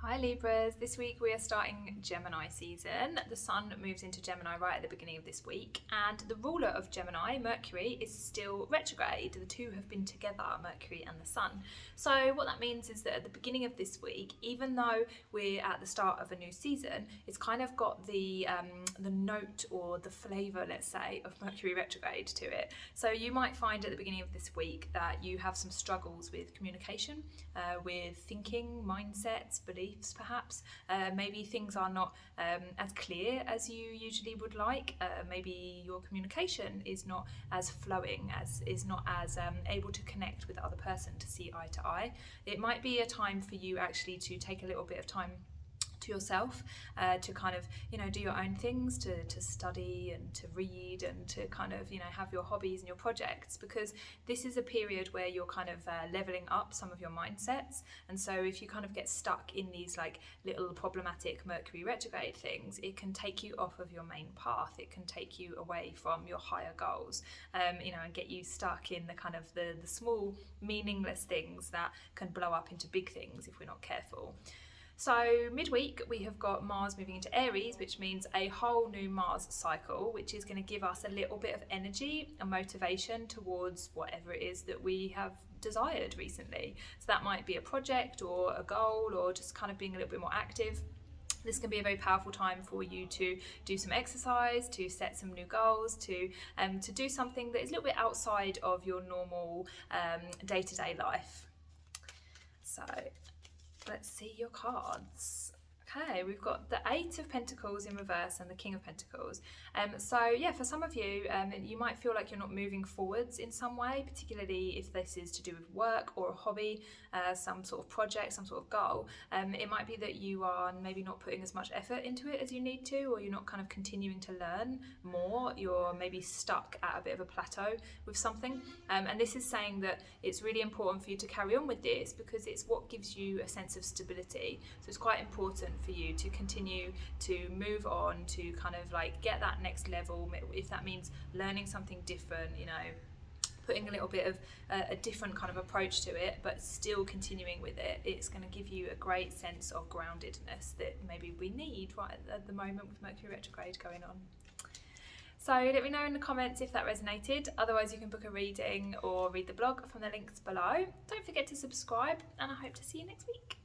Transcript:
Hi Libras, this week we are starting Gemini season. The sun moves into Gemini right at the beginning of this week, and the ruler of Gemini, Mercury, is still retrograde. The two have been together, Mercury and the sun. So what that means is that at the beginning of this week, even though we're at the start of a new season, it's kind of got the note or the flavour, let's say, of Mercury retrograde to it. So you might find at the beginning of this week that you have some struggles with communication, with thinking, mindsets, beliefs perhaps. Maybe things are not as clear as you usually would like. Maybe your communication is not as flowing, is not as able to connect with the other person to see eye to eye. It might be a time for you actually to take a little bit of time to yourself, to kind of do your own things, to study and to read and to kind of have your hobbies and your projects, because this is a period where you're kind of leveling up some of your mindsets. And so if you kind of get stuck in these like little problematic Mercury retrograde things, it can take you off of your main path. It can take you away from your higher goals, and get you stuck in the kind of the small meaningless things that can blow up into big things if we're not careful. So midweek we have got Mars moving into Aries, which means a whole new Mars cycle, which is going to give us a little bit of energy and motivation towards whatever it is that we have desired recently. So that might be a project or a goal, or just kind of being a little bit more active. This can be a very powerful time for you to do some exercise, to set some new goals, to do something that is a little bit outside of your normal day-to-day life. So let's see your cards. Okay, we've got the Eight of Pentacles in reverse and the King of Pentacles. So yeah, for some of you, you might feel like you're not moving forwards in some way, particularly if this is to do with work or a hobby, some sort of project, some sort of goal. It might be that you are maybe not putting as much effort into it as you need to, or you're not kind of continuing to learn more. You're maybe stuck at a bit of a plateau with something. And this is saying that it's really important for you to carry on with this, because it's what gives you a sense of stability. So it's quite important for you to continue to move on, to kind of like get that next level, if that means learning something different, putting a little bit of a different kind of approach to it, but still continuing with it. It's going to give you a great sense of groundedness that maybe we need right at the moment with Mercury retrograde going on. So let me know in the comments if that resonated. Otherwise you can book a reading or read the blog from the links below. Don't forget to subscribe, and I hope to see you next week.